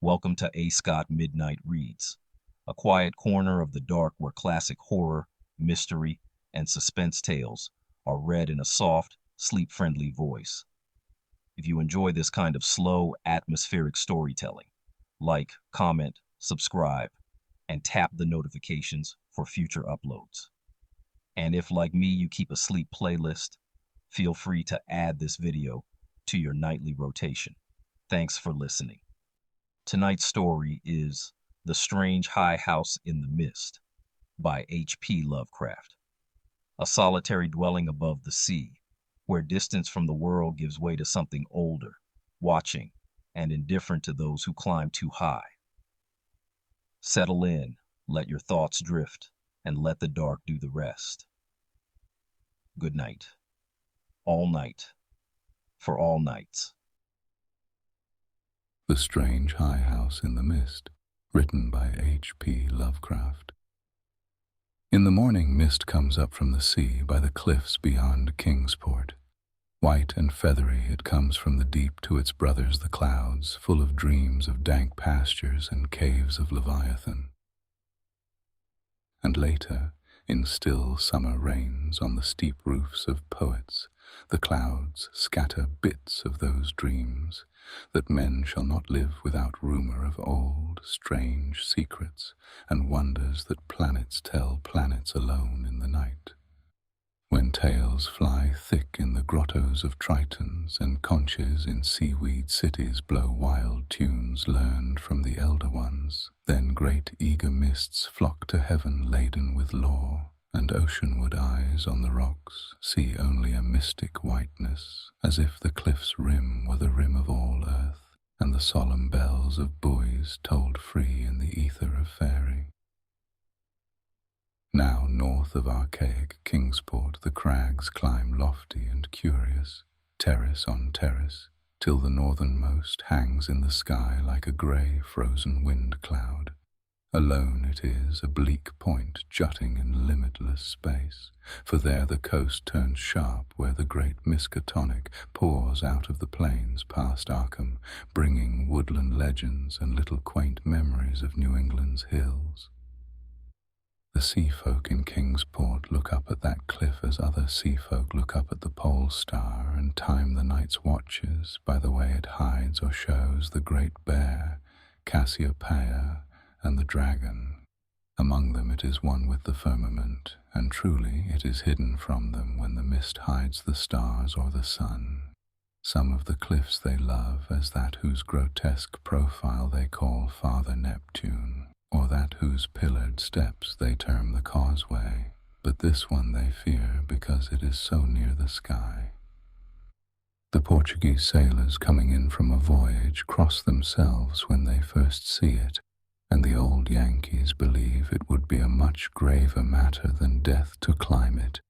Welcome to A. Scott Midnight Reads, a quiet corner of the dark where classic horror, mystery, and suspense tales are read in a soft, sleep-friendly voice. If you enjoy this kind of slow, atmospheric storytelling, like, comment, subscribe, and tap the notifications for future uploads. And if, like me, you keep a sleep playlist, feel free to add this video to your nightly rotation. Thanks for listening. Tonight's story is The Strange High House in the Mist by H.P. Lovecraft. A solitary dwelling above the sea, where distance from the world gives way to something older, watching, and indifferent to those who climb too high. Settle in, let your thoughts drift, and let the dark do the rest. Good night. All night. For all nights. The Strange High House in the Mist, written by H.P. Lovecraft. In the morning, mist comes up from the sea by the cliffs beyond Kingsport. White and feathery, it comes from the deep to its brothers the clouds, full of dreams of dank pastures and caves of Leviathan. And later, in still summer rains on the steep roofs of poets, the clouds scatter bits of those dreams, that men shall not live without rumor of old, strange secrets and wonders that planets tell planets alone in the night. When tales fly thick in the grottos of Tritons and conches in seaweed cities blow wild tunes learned from the elder ones, then great eager mists flock to heaven laden with lore, and oceanward eyes on the rocks see only a mystic whiteness, as if the cliff's rim were the rim of all earth, and the solemn bells of buoys tolled free in the ether of faery. Now north of archaic Kingsport the crags climb lofty and curious, terrace on terrace, till the northernmost hangs in the sky like a grey frozen wind cloud. Alone it is, a bleak point jutting in limitless space, for there the coast turns sharp where the great Miskatonic pours out of the plains past Arkham, bringing woodland legends and little quaint memories of New England's hills. The sea folk in Kingsport look up at that cliff as other sea folk look up at the pole star and time the night's watches by the way it hides or shows the great bear, Cassiopeia, and the dragon. Among them it is one with the firmament, and truly it is hidden from them when the mist hides the stars or the sun. Some of the cliffs they love as that whose grotesque profile they call Father Neptune, or that whose pillared steps they term the causeway, but this one they fear because it is so near the sky. The Portuguese sailors coming in from a voyage cross themselves when they first see it, and the old Yankees believe it would be a much graver matter than death to climb it,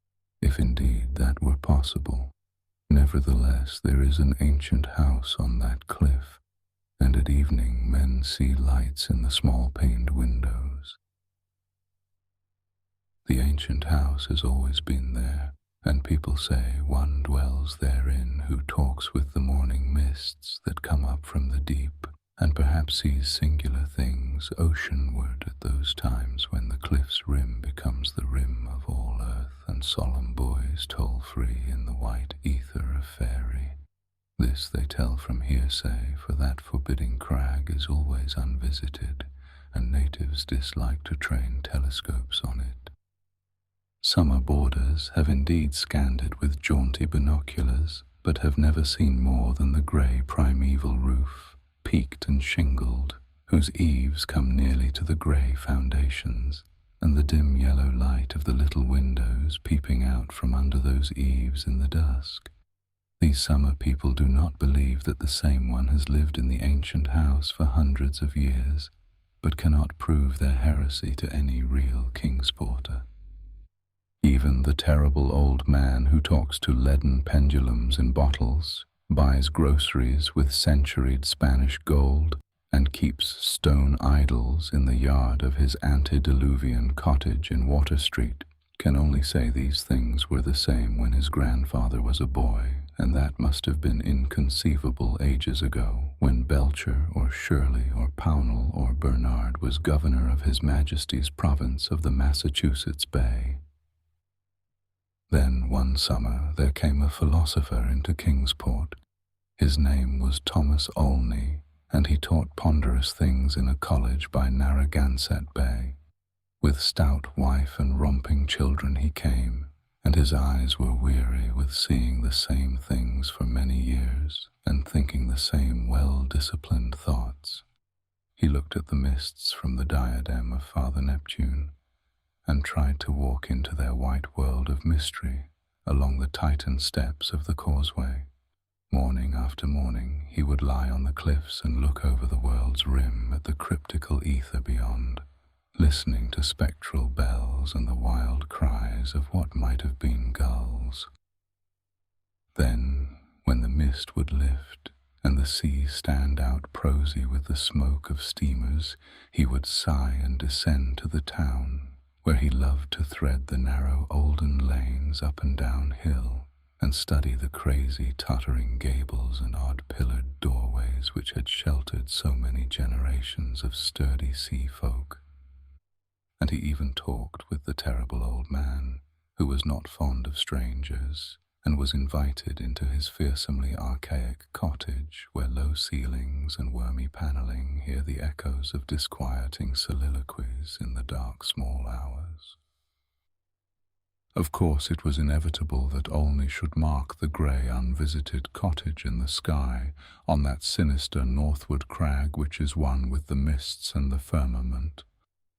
if indeed that were possible. Nevertheless, there is an ancient house on that cliff, and at evening men see lights in the small paned windows. The ancient house has always been there, and people say one dwells therein who talks with the morning mists that come up from the deep, and perhaps sees singular things oceanward at those times when the cliff's rim becomes the rim of all earth, and solemn buoys toll free in the white ether of faery. This they tell from hearsay, for that forbidding crag is always unvisited, and natives dislike to train telescopes on it. Summer boarders have indeed scanned it with jaunty binoculars, but have never seen more than the grey primeval roof, peaked and shingled, whose eaves come nearly to the grey foundations, and the dim yellow light of the little windows peeping out from under those eaves in the dusk. These summer people do not believe that the same one has lived in the ancient house for hundreds of years, but cannot prove their heresy to any real Kingsporter. Even the terrible old man who talks to leaden pendulums in bottles, buys groceries with centuried Spanish gold, and keeps stone idols in the yard of his antediluvian cottage in Water Street, can only say these things were the same when his grandfather was a boy and that must have been inconceivable ages ago, when Belcher or Shirley or Pownall or Bernard was governor of His Majesty's province of the Massachusetts Bay. Then one summer there came a philosopher into Kingsport. His name was Thomas Olney, and he taught ponderous things in a college by Narragansett Bay. With stout wife and romping children he came, and his eyes were weary with seeing the same things for many years, and thinking the same well-disciplined thoughts. He looked at the mists from the diadem of Father Neptune, and tried to walk into their white world of mystery along the Titan steps of the causeway. Morning after morning he would lie on the cliffs and look over the world's rim at the cryptical ether beyond, listening to spectral bells and the wild cries of what might have been gulls. Then, when the mist would lift and the sea stand out prosy with the smoke of steamers, he would sigh and descend to the town, where he loved to thread the narrow olden lanes up and down hill, and study the crazy tottering gables and odd-pillared doorways which had sheltered so many generations of sturdy sea folk. And he even talked with the terrible old man, who was not fond of strangers, and was invited into his fearsomely archaic cottage, where low ceilings and wormy panelling hear the echoes of disquieting soliloquies in the dark small hours. Of course it was inevitable that Olney should mark the grey unvisited cottage in the sky on that sinister northward crag which is one with the mists and the firmament.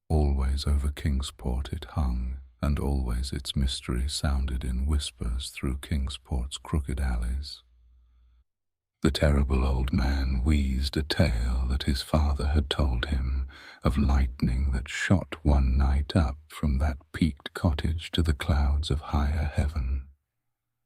Always over Kingsport it hung, and always its mystery sounded in whispers through Kingsport's crooked alleys. The terrible old man wheezed a tale that his father had told him of lightning that shot one night up from that peaked cottage to the clouds of higher heaven,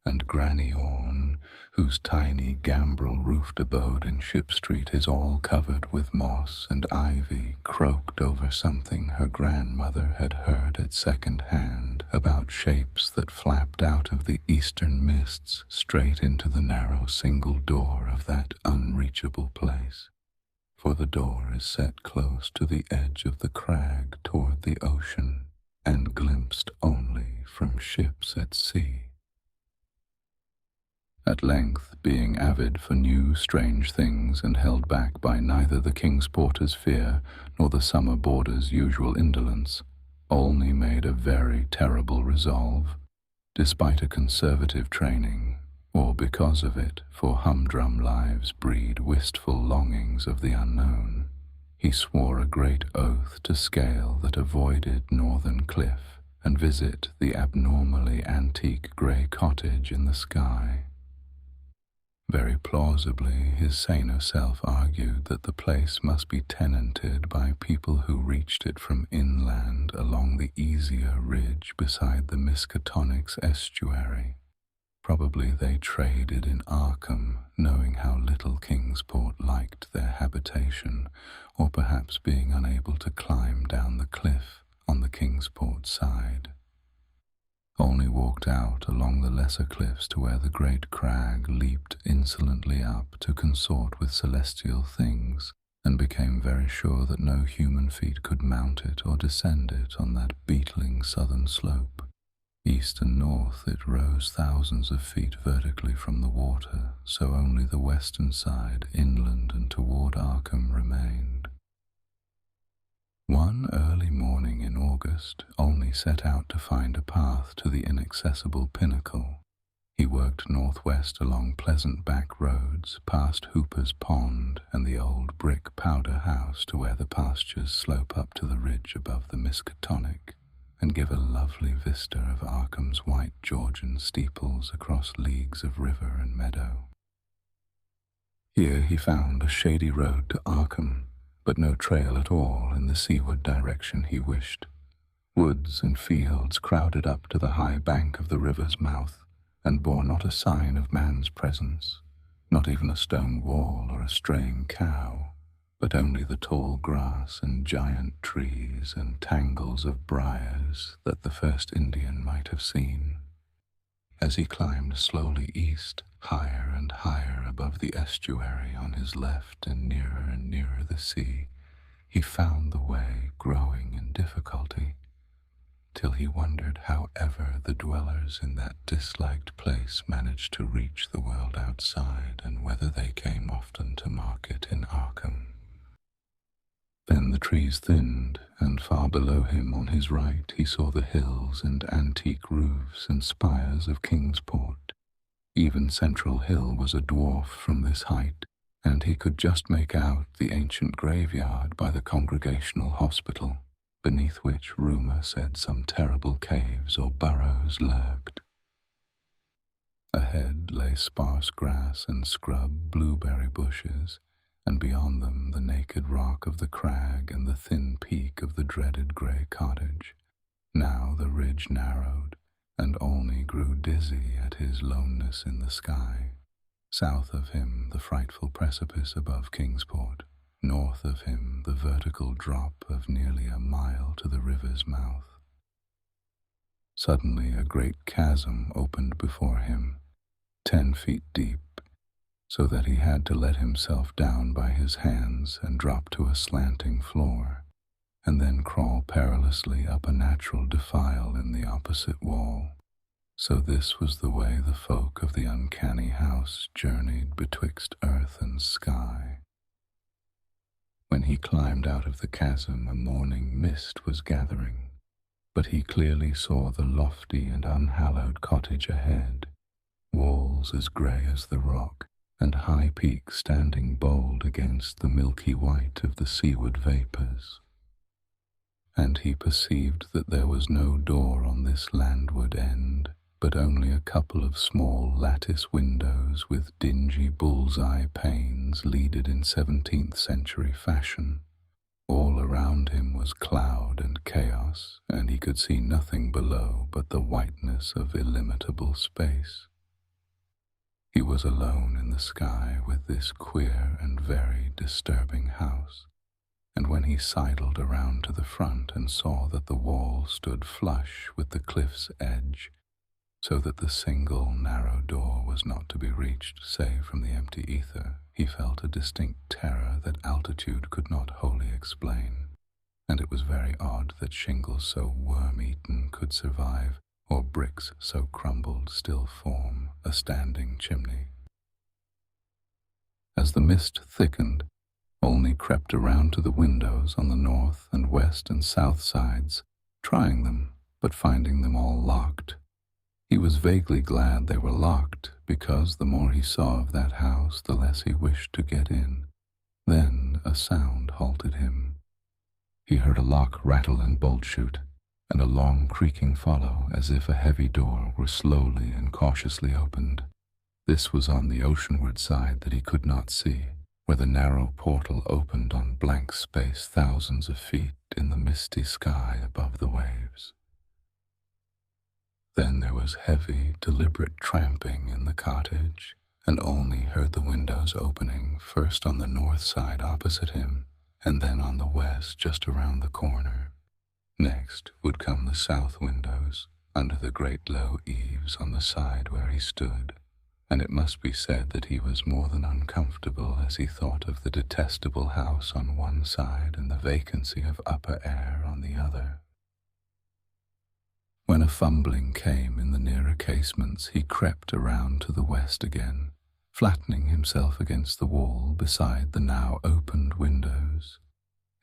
and Granny Orne, whose tiny gambrel-roofed abode in Ship Street is all covered with moss and ivy, croaked over something her grandmother had heard at second hand about shapes that flapped out of the eastern mists straight into the narrow single door of that unreachable place, for the door is set close to the edge of the crag toward the ocean, and glimpsed only from ships at sea. At length, being avid for new strange things and held back by neither the Kingsporter's fear nor the summer boarder's usual indolence, Olney made a very terrible resolve. Despite a conservative training, or because of it, for humdrum lives breed wistful longings of the unknown, he swore a great oath to scale that avoided Northern Cliff and visit the abnormally antique grey cottage in the sky. Very plausibly, his saner self argued that the place must be tenanted by people who reached it from inland along the easier ridge beside the Miskatonic's estuary. Probably they traded in Arkham, knowing how little Kingsport liked their habitation, or perhaps being unable to climb down the cliff on the Kingsport side. Olney walked out along the lesser cliffs to where the great crag leaped insolently up to consort with celestial things, and became very sure that no human feet could mount it or descend it on that beetling southern slope. East and north it rose thousands of feet vertically from the water, so only the western side, inland and toward Arkham, remained. One early morning in August, Olney set out to find a path to the inaccessible pinnacle. He worked northwest along pleasant back roads, past Hooper's Pond and the old brick powder house to where the pastures slope up to the ridge above the Miskatonic and give a lovely vista of Arkham's white Georgian steeples across leagues of river and meadow. Here he found a shady road to Arkham, but no trail at all in the seaward direction he wished. Woods and fields crowded up to the high bank of the river's mouth, and bore not a sign of man's presence, not even a stone wall or a straying cow, but only the tall grass and giant trees and tangles of briars that the first Indian might have seen. As he climbed slowly east, higher and higher above the estuary on his left and nearer the sea, he found the way growing in difficulty, till he wondered how ever the dwellers in that disliked place managed to reach the world outside, and whether they came often to market in Arkham. Then the trees thinned, and far below him on his right he saw the hills and antique roofs and spires of Kingsport. Even Central Hill was a dwarf from this height, and he could just make out the ancient graveyard by the Congregational Hospital, beneath which rumour said some terrible caves or burrows lurked. Ahead lay sparse grass and scrub blueberry bushes, and beyond them the naked rock of the crag and the thin peak of the dreaded grey cottage. Now the ridge narrowed, and Olney grew dizzy at his loneness in the sky. South of him the frightful precipice above Kingsport, north of him the vertical drop of nearly a mile to the river's mouth. Suddenly a great chasm opened before him, 10 feet deep, so that he had to let himself down by his hands and drop to a slanting floor, and then crawl perilously up a natural defile in the opposite wall. So this was the way the folk of the uncanny house journeyed betwixt earth and sky. When he climbed out of the chasm, a morning mist was gathering, but he clearly saw the lofty and unhallowed cottage ahead, walls as grey as the rock, and high peaks standing bold against the milky white of the seaward vapours. And he perceived that there was no door on this landward end, but only a couple of small lattice windows with dingy bull's-eye panes leaded in 17th century fashion. All around him was cloud and chaos, and he could see nothing below but the whiteness of illimitable space. He was alone in the sky with this queer and very disturbing house, and when he sidled around to the front and saw that the wall stood flush with the cliff's edge, so that the single narrow door was not to be reached save from the empty ether, he felt a distinct terror that altitude could not wholly explain, and it was very odd that shingles so worm-eaten could survive, or bricks so crumbled still form a standing chimney. As the mist thickened, Olney crept around to the windows on the north and west and south sides, trying them, but finding them all locked. He was vaguely glad they were locked, because the more he saw of that house, the less he wished to get in. Then a sound halted him. He heard a lock rattle and bolt shoot, and a long creaking follow, as if a heavy door were slowly and cautiously opened. This was on the oceanward side that he could not see, where the narrow portal opened on blank space thousands of feet in the misty sky above the waves. Then there was heavy, deliberate tramping in the cottage, and Olney heard the windows opening, first on the north side opposite him, and then on the west just around the corner. Next would come the south windows, under the great low eaves on the side where he stood, and it must be said that he was more than uncomfortable as he thought of the detestable house on one side and the vacancy of upper air on the other. When a fumbling came in the nearer casements, he crept around to the west again, flattening himself against the wall beside the now opened windows.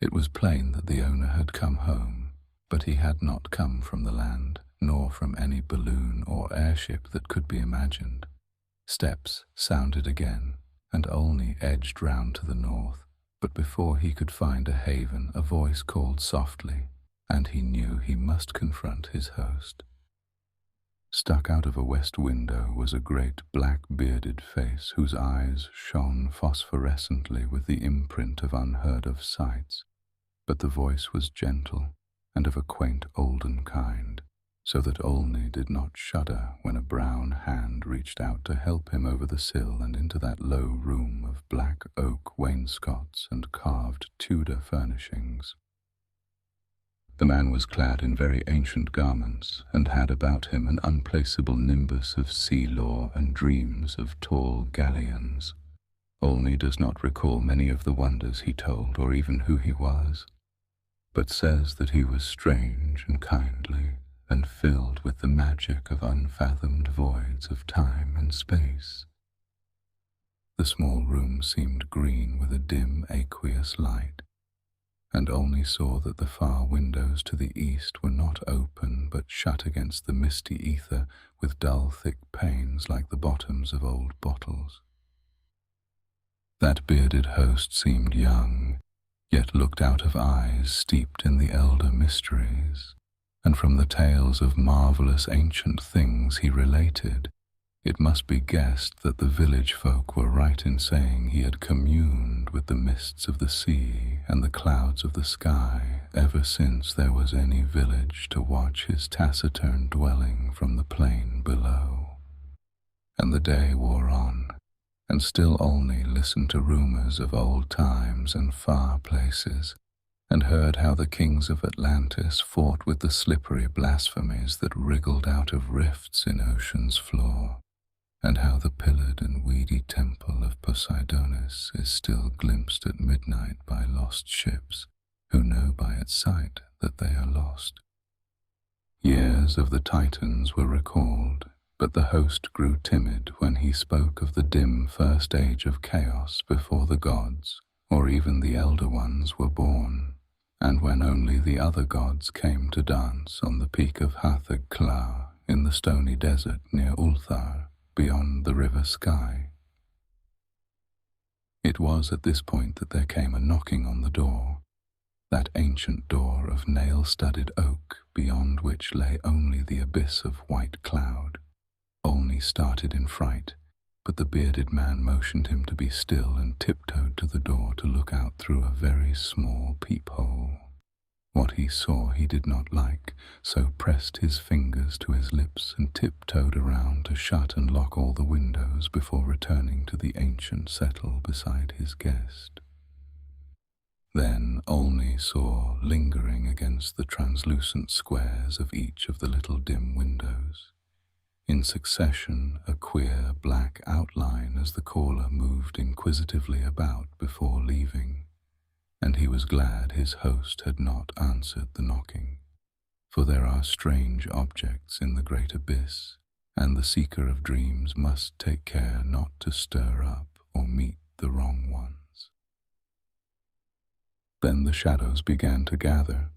It was plain that the owner had come home, but he had not come from the land, nor from any balloon or airship that could be imagined. Steps sounded again, and Olney edged round to the north, but before he could find a haven, a voice called softly, and he knew he must confront his host. Stuck out of a west window was a great black-bearded face whose eyes shone phosphorescently with the imprint of unheard-of sights, but the voice was gentle and of a quaint olden kind, so that Olney did not shudder when a brown hand reached out to help him over the sill and into that low room of black oak wainscots and carved Tudor furnishings. The man was clad in very ancient garments, and had about him an unplaceable nimbus of sea lore and dreams of tall galleons. Olney does not recall many of the wonders he told, or even who he was, but says that he was strange and kindly, and filled with the magic of unfathomed voids of time and space. The small room seemed green with a dim aqueous light, and Olney saw that the far windows to the east were not open but shut against the misty ether with dull thick panes like the bottoms of old bottles. That bearded host seemed young, yet looked out of eyes steeped in the elder mysteries, and from the tales of marvelous ancient things he related, it must be guessed that the village folk were right in saying he had communed with the mists of the sea and the clouds of the sky ever since there was any village to watch his taciturn dwelling from the plain below. And the day wore on, and still Olney listened to rumors of old times and far places, and heard how the kings of Atlantis fought with the slippery blasphemies that wriggled out of rifts in ocean's floor, and how the pillared and weedy temple of Poseidonis is still glimpsed at midnight by lost ships who know by its sight that they are lost. Years of the Titans were recalled, but the host grew timid when he spoke of the dim first age of chaos before the gods, or even the elder ones, were born, and when only the other gods came to dance on the peak of Hathag Kla in the stony desert near Ulthar, beyond the river Sky. It was at this point that there came a knocking on the door, that ancient door of nail-studded oak beyond which lay only the abyss of white cloud. Olney started in fright, but the bearded man motioned him to be still and tiptoed to the door to look out through a very small peephole. What he saw he did not like, so pressed his fingers to his lips and tiptoed around to shut and lock all the windows before returning to the ancient settle beside his guest. Then Olney saw, lingering against the translucent squares of each of the little dim windows, in succession a queer black outline as the caller moved inquisitively about before leaving, and he was glad his host had not answered the knocking, for there are strange objects in the great abyss, and the seeker of dreams must take care not to stir up or meet the wrong ones. Then the shadows began to gather,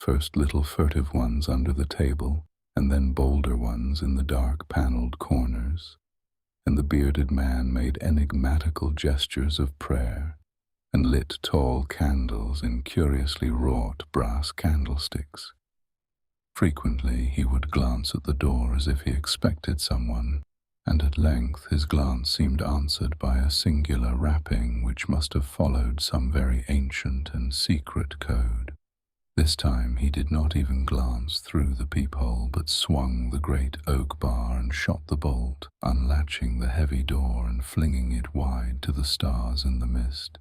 first little furtive ones under the table, and then bolder ones in the dark paneled corners, and the bearded man made enigmatical gestures of prayer, and lit tall candles in curiously wrought brass candlesticks. Frequently he would glance at the door as if he expected someone, and at length his glance seemed answered by a singular rapping which must have followed some very ancient and secret code. This time he did not even glance through the peephole, but swung the great oak bar and shot the bolt, unlatching the heavy door and flinging it wide to the stars in the mist.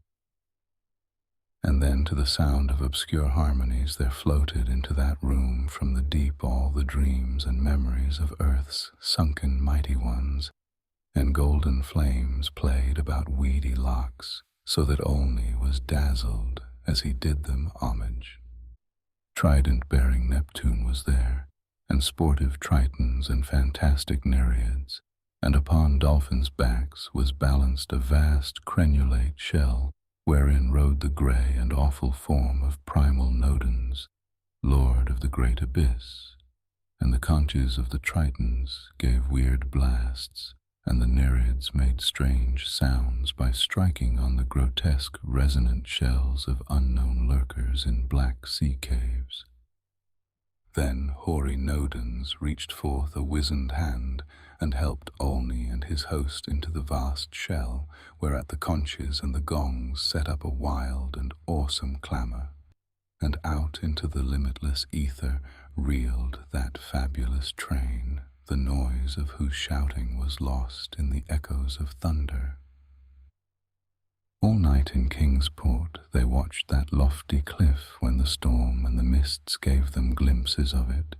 And then to the sound of obscure harmonies there floated into that room from the deep all the dreams and memories of earth's sunken mighty ones, and golden flames played about weedy locks, so that Olney was dazzled as he did them homage. Trident-bearing Neptune was there, and sportive Tritons and fantastic Nereids, and upon dolphins' backs was balanced a vast crenulate shell, wherein rode the grey and awful form of primal Nodens, lord of the great abyss, and the conches of the Tritons gave weird blasts, and the Nereids made strange sounds by striking on the grotesque resonant shells of unknown lurkers in black sea caves. Then hoary Nodens reached forth a wizened hand and helped Olney and his host into the vast shell, whereat the conches and the gongs set up a wild and awesome clamour, and out into the limitless ether reeled that fabulous train, the noise of whose shouting was lost in the echoes of thunder. All night in Kingsport they watched that lofty cliff when the storm and the mists gave them glimpses of it,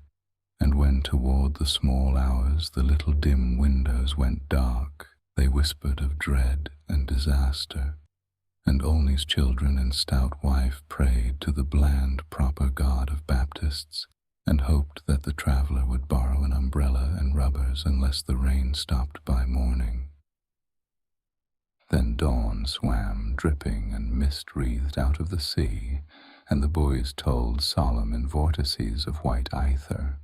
and when toward the small hours the little dim windows went dark, they whispered of dread and disaster, and Olney's children and stout wife prayed to the bland proper God of Baptists, and hoped that the traveller would borrow an umbrella and rubbers unless the rain stopped by morning. Then dawn swam dripping and mist-wreathed out of the sea, and the buoys told solemn in vortices of white ether,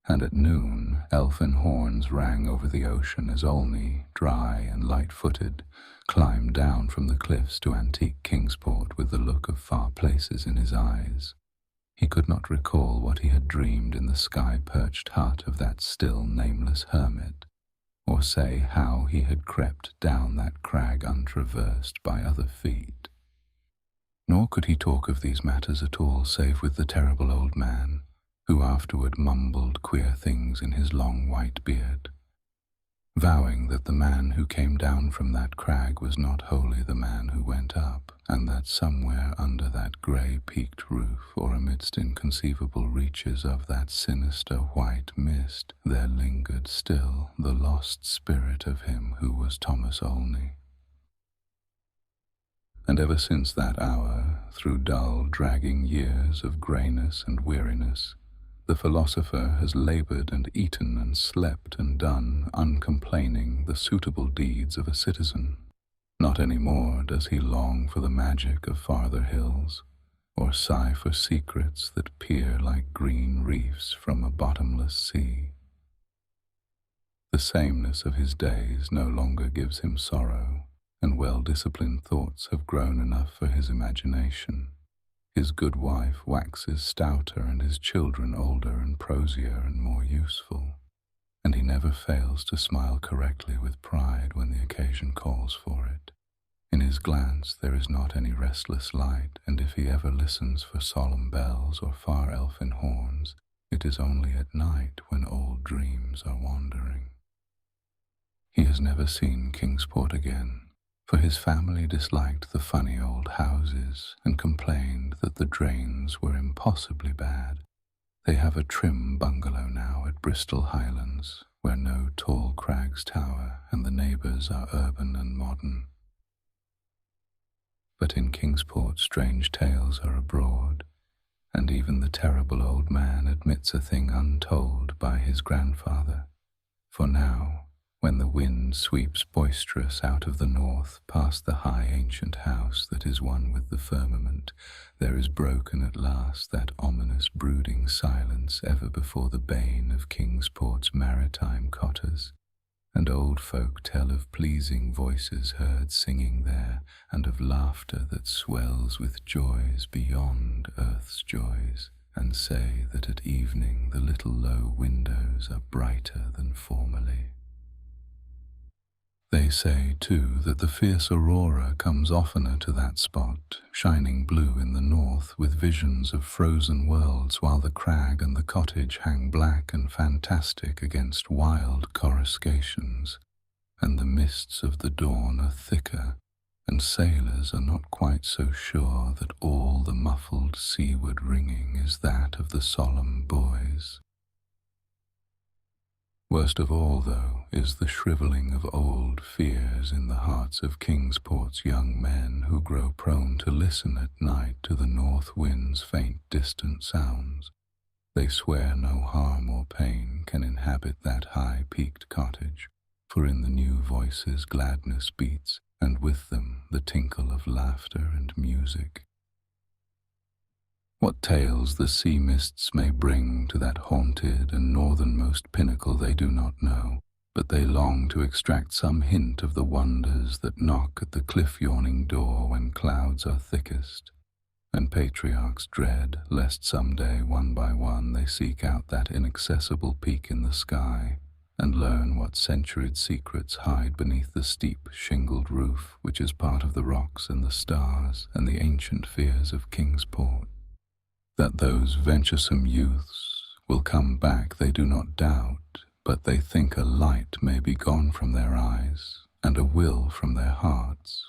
and at noon elfin horns rang over the ocean as Olney, dry and light-footed, climbed down from the cliffs to antique Kingsport with the look of far places in his eyes. He could not recall what he had dreamed in the sky-perched hut of that still nameless hermit, or say how he had crept down that crag untraversed by other feet. Nor could he talk of these matters at all save with the terrible old man, who afterward mumbled queer things in his long white beard, vowing that the man who came down from that crag was not wholly the man who went up, and that somewhere under that grey peaked roof, or amidst inconceivable reaches of that sinister white mist, there lingered still the lost spirit of him who was Thomas Olney. And ever since that hour, through dull, dragging years of greyness and weariness, the philosopher has laboured and eaten and slept and done, uncomplaining, the suitable deeds of a citizen. Not any more does he long for the magic of farther hills, or sigh for secrets that peer like green reefs from a bottomless sea. The sameness of his days no longer gives him sorrow, and well-disciplined thoughts have grown enough for his imagination. His good wife waxes stouter and his children older and prosier and more useful, and he never fails to smile correctly with pride when the occasion calls for it. In his glance there is not any restless light, and if he ever listens for solemn bells or far elfin horns, it is only at night when old dreams are wandering. He has never seen Kingsport again, for his family disliked the funny old houses and complained that the drains were impossibly bad. They have a trim bungalow now at Bristol Highlands, where no tall crags tower and the neighbours are urban and modern. But in Kingsport strange tales are abroad, and even the terrible old man admits a thing untold by his grandfather. For now, when the wind sweeps boisterous out of the north past the high ancient house that is one with the firmament, there is broken at last that ominous brooding silence ever before the bane of Kingsport's maritime cotters, and old folk tell of pleasing voices heard singing there, and of laughter that swells with joys beyond earth's joys, and say that at evening the little low windows are brighter than formerly. They say, too, that the fierce aurora comes oftener to that spot, shining blue in the north with visions of frozen worlds, while the crag and the cottage hang black and fantastic against wild coruscations, and the mists of the dawn are thicker, and sailors are not quite so sure that all the muffled seaward ringing is that of the solemn buoys. Worst of all, though, is the shrivelling of old fears in the hearts of Kingsport's young men, who grow prone to listen at night to the north wind's faint distant sounds. They swear no harm or pain can inhabit that high-peaked cottage, for in the new voices gladness beats, and with them the tinkle of laughter and music. What tales the sea mists may bring to that haunted and northernmost pinnacle they do not know, but they long to extract some hint of the wonders that knock at the cliff-yawning door when clouds are thickest, and patriarchs dread lest some day, one by one, they seek out that inaccessible peak in the sky, and learn what centuried secrets hide beneath the steep, shingled roof which is part of the rocks and the stars and the ancient fears of Kingsport. That those venturesome youths will come back they do not doubt, but they think a light may be gone from their eyes, and a will from their hearts,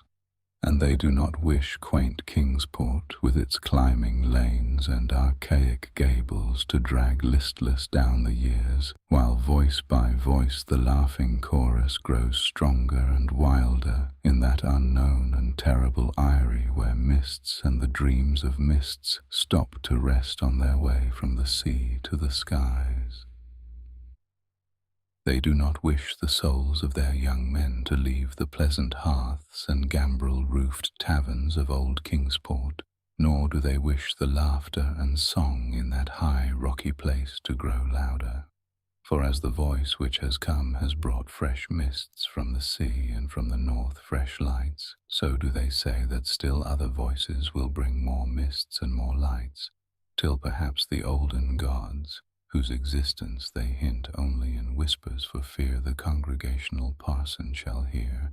And they do not wish quaint Kingsport with its climbing lanes and archaic gables to drag listless down the years, while voice by voice the laughing chorus grows stronger and wilder in that unknown and terrible eyrie where mists and the dreams of mists stop to rest on their way from the sea to the skies. They do not wish the souls of their young men to leave the pleasant hearths and gambrel-roofed taverns of old Kingsport, nor do they wish the laughter and song in that high rocky place to grow louder. For as the voice which has come has brought fresh mists from the sea and from the north fresh lights, so do they say that still other voices will bring more mists and more lights, till perhaps the olden gods, whose existence they hint only in whispers for fear the congregational parson shall hear,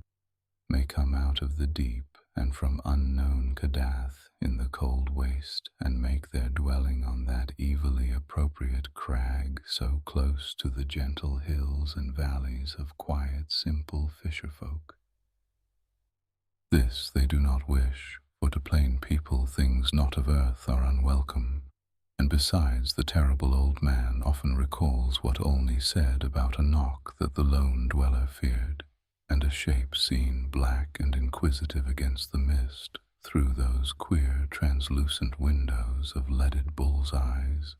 may come out of the deep and from unknown Cadath in the cold waste and make their dwelling on that evilly appropriate crag so close to the gentle hills and valleys of quiet, simple fisher-folk. This they do not wish, for to plain people things not of earth are unwelcome. And besides, the terrible old man often recalls what Olney said about a knock that the lone dweller feared, and a shape seen black and inquisitive against the mist through those queer translucent windows of leaded bull's eyes.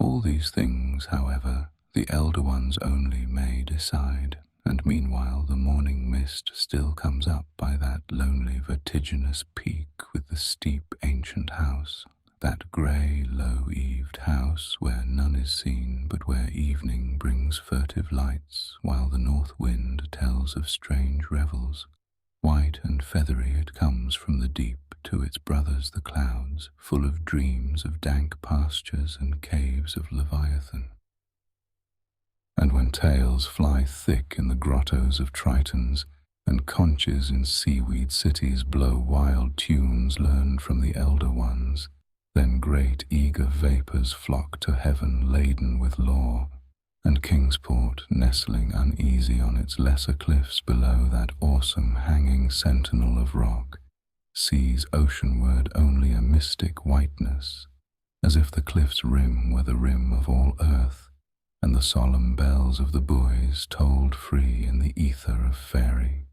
All these things, however, the elder ones only may decide, and meanwhile the morning mist still comes up by that lonely vertiginous peak with the steep ancient house, that grey, low-eaved house where none is seen but where evening brings furtive lights while the north wind tells of strange revels. White and feathery it comes from the deep to its brothers the clouds, full of dreams of dank pastures and caves of Leviathan. And when tales fly thick in the grottos of Tritons, and conches in seaweed cities blow wild tunes learned from the elder ones, then great eager vapours flock to heaven laden with lore, and Kingsport, nestling uneasy on its lesser cliffs below that awesome hanging sentinel of rock, sees oceanward only a mystic whiteness, as if the cliff's rim were the rim of all earth, and the solemn bells of the buoys tolled free in the ether of faerie.